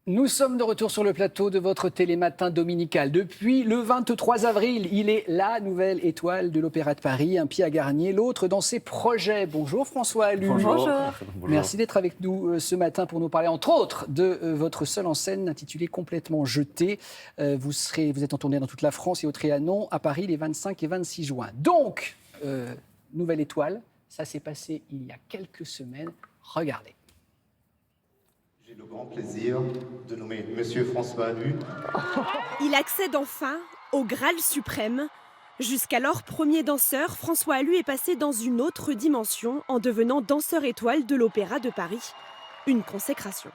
Nous sommes de retour sur le plateau de votre télématin dominical. Depuis le 23 avril, il est la nouvelle étoile de l'Opéra de Paris, un pied à Garnier, l'autre dans ses projets. Bonjour François Allu. Bonjour. Merci d'être avec nous ce matin pour nous parler, entre autres, de votre seule en scène intitulée Complètement jeté. Vous êtes en tournée dans toute la France et au Trianon, à Paris, les 25 et 26 juin. Donc, nouvelle étoile, ça s'est passé il y a quelques semaines. Regardez. J'ai le grand plaisir de nommer Monsieur François Allu. Il accède enfin au Graal suprême. Jusqu'alors premier danseur, François Allu est passé dans une autre dimension en devenant danseur étoile de l'Opéra de Paris. Une consécration.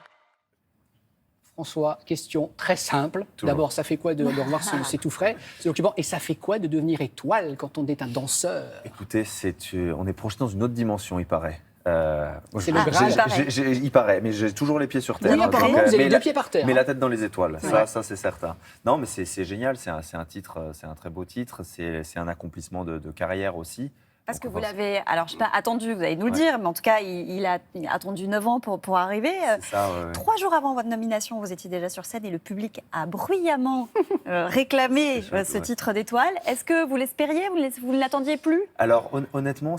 François, question très simple. D'abord, ça fait quoi de revoir c'est tout frais, ce document, et ça fait quoi de devenir étoile quand on est un danseur? Écoutez, on est projeté dans une autre dimension, il paraît. C'est le Graal. Il paraît, mais j'ai toujours les pieds sur terre. Oui, apparemment, vous avez les deux pieds par terre. Mais la tête dans les étoiles, Ouais. ça c'est certain. Non, mais c'est génial, c'est un titre, c'est un très beau titre, c'est un accomplissement de carrière aussi. Parce que Donc, vous l'avez, alors je sais pas, attendu, vous allez nous le Ouais. dire, mais en tout cas, il a attendu 9 ans pour arriver. c'est ça, ouais. 3 jours avant votre nomination, vous étiez déjà sur scène et le public a bruyamment réclamé C'est chouette, ce ouais. titre d'étoile. Est-ce que vous l'espériez, vous ne l'attendiez plus? Alors honnêtement,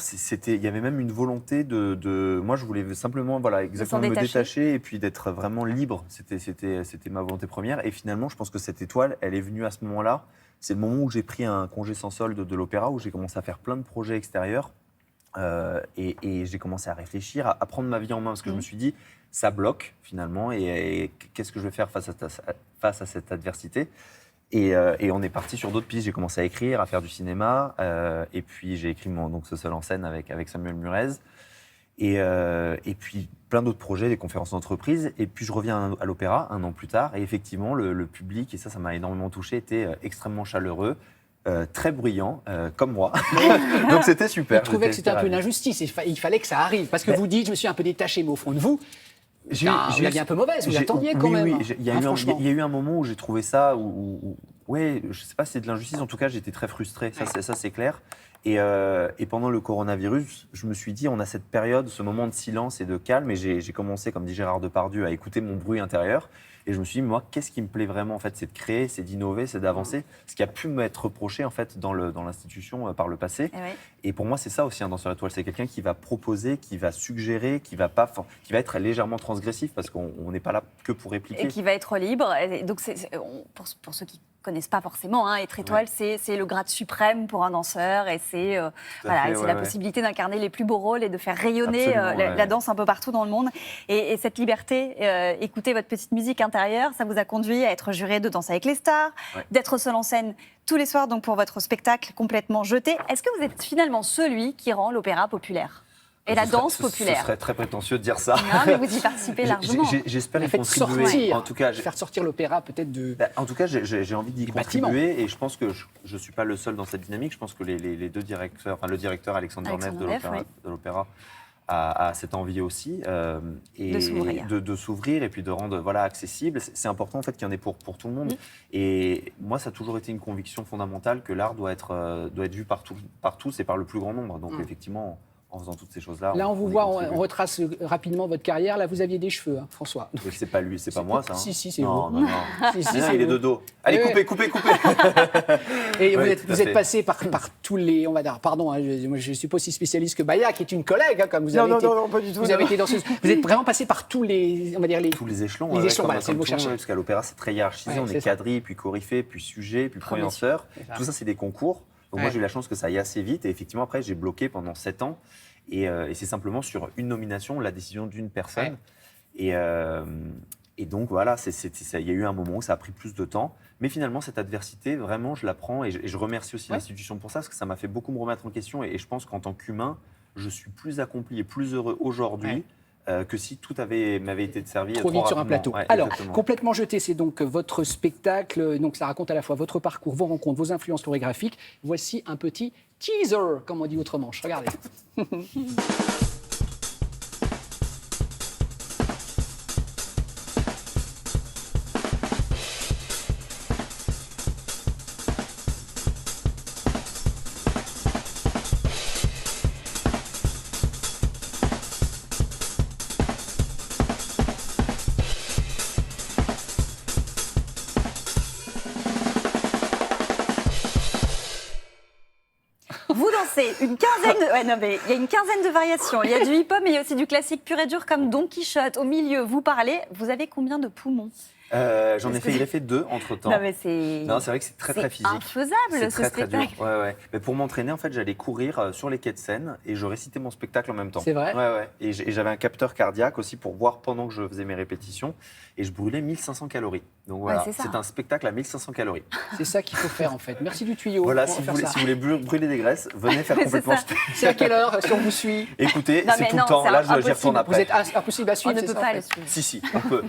il y avait même une volonté moi je voulais simplement, voilà, exactement me détacher et puis d'être vraiment libre. C'était ma volonté première. Et finalement, je pense que cette étoile, elle est venue à ce moment-là. C'est le moment où j'ai pris un congé sans solde de l'opéra, où j'ai commencé à faire plein de projets extérieurs. Et j'ai commencé à réfléchir, à prendre ma vie en main, parce que je me suis dit, ça bloque finalement, et qu'est-ce que je vais faire face à cette adversité? Et on est parti sur d'autres pistes. J'ai commencé à écrire, à faire du cinéma, et puis j'ai écrit donc ce seul en scène avec Samuel Murez, et puis plein d'autres projets, des conférences d'entreprise. Et puis je reviens à l'opéra un an plus tard, et effectivement le public, et ça m'a énormément touché, était extrêmement chaleureux. Très bruyant, comme moi. Donc c'était super. Je trouvais que c'était un peu une injustice. Il fallait que ça arrive. Parce que vous dites, je me suis un peu détaché, mais au fond de vous, vous l'aviez un peu mauvaise. Vous l'attendiez quand même. Oui, il y a eu un moment où j'ai trouvé ça, ouais, je sais pas si c'est de l'injustice. En tout cas, j'étais très frustré. Ça c'est clair. Et pendant le coronavirus, je me suis dit, on a cette période, ce moment de silence et de calme. Et j'ai commencé, comme dit Gérard Depardieu, à écouter mon bruit intérieur. Et je me suis dit, moi, qu'est-ce qui me plaît vraiment, en fait, c'est de créer, c'est d'innover, c'est d'avancer. Ce qui a pu m'être reproché, en fait, dans l'institution par le passé. Et pour moi, c'est ça aussi, un danseur étoile. C'est quelqu'un qui va proposer, qui va suggérer, qui va être légèrement transgressif, parce qu'on n'est pas là que pour répliquer. Et qui va être libre. Et donc, pour ceux qui connaissent pas forcément, être étoile, c'est le grade suprême pour un danseur, et c'est la possibilité d'incarner les plus beaux rôles et de faire rayonner la danse un peu partout dans le monde. Et cette liberté, écouter votre petite musique intérieure, ça vous a conduit à être juré de Danser avec les stars, d'être seul en scène tous les soirs donc pour votre spectacle Complètement jeté. Est-ce que vous êtes finalement celui qui rend l'opéra populaire et la danse populaire? Ce serait très prétentieux de dire ça. Non, mais vous y participez largement. J'espère y contribuer. En tout cas, faire sortir l'opéra peut-être de... En tout cas, j'ai envie d'y contribuer, et je pense que je ne suis pas le seul dans cette dynamique. Je pense que les deux directeurs, le directeur Alexandre Neff de l'opéra a cette envie aussi, et de s'ouvrir et puis de rendre accessible. C'est important en fait qu'il y en ait pour tout le monde. Et moi, ça a toujours été une conviction fondamentale que l'art doit être vu par tous et par le plus grand nombre. Donc effectivement, en faisant toutes ces choses-là. Là, on vous voit, on retrace rapidement votre carrière. Là, vous aviez des cheveux, François. C'est pas lui, c'est pas moi, ça. Si, c'est non, vous. Non. Si, il est de dos. Allez, coupez. Et vous êtes passé par tous les... On va dire, pardon, moi, je ne suis pas aussi spécialiste que Baya, qui est une collègue, comme vous avez été... Non, pas du tout. Vous avez été danseuse. Vous êtes vraiment passé par tous les... On va dire tous les échelons. Les échelons, c'est le mot cherché. Parce qu'à l'opéra, c'est très hiérarchisé. On est quadrille, puis coryphée, puis sujet, puis premier danseur. Tout ça, c'est des concours. Donc moi, j'ai eu la chance que ça aille assez vite. Et effectivement, après, j'ai bloqué pendant 7 ans. Et c'est simplement sur une nomination, la décision d'une personne. Et donc voilà, il y a eu un moment où ça a pris plus de temps. Mais finalement, cette adversité, vraiment, je la prends, et je remercie aussi l'institution pour ça, parce que ça m'a fait beaucoup me remettre en question. Et je pense qu'en tant qu'humain, je suis plus accompli et plus heureux aujourd'hui que si tout m'avait été servi trop vite sur un plateau. Alors, exactement. Complètement jeté, c'est donc votre spectacle. Donc ça raconte à la fois votre parcours, vos rencontres, vos influences chorégraphiques. Voici un petit teaser, comme on dit outre-Manche. Regardez. vous dansez une quinzaine de... Ouais, non, mais il y a une quinzaine de variations. Il y a du hip-hop, mais il y a aussi du classique pur et dur comme Don Quichotte. Au milieu, vous parlez. Vous avez combien de poumons? J'en ai fait greffer 2 entre-temps. Non, mais c'est vrai que c'est très physique. Infaisable, c'est ce très spectacle. dur. Ouais. Mais pour m'entraîner, en fait, j'allais courir sur les quais de Seine et je récitais mon spectacle en même temps. C'est vrai? Ouais. Et j'avais un capteur cardiaque aussi pour voir pendant que je faisais mes répétitions et je brûlais 1500 calories. Donc voilà, c'est un spectacle à 1500 calories. C'est ça qu'il faut faire en fait. Merci du tuyau. Voilà, si vous voulez brûler des graisses, venez faire complètement. C'est à quelle heure si on vous suit? Écoutez, c'est tout le temps. Là, j'y retourne après. Vous êtes impossible à suivre. On ne peut pas le suivre. Si, on peut.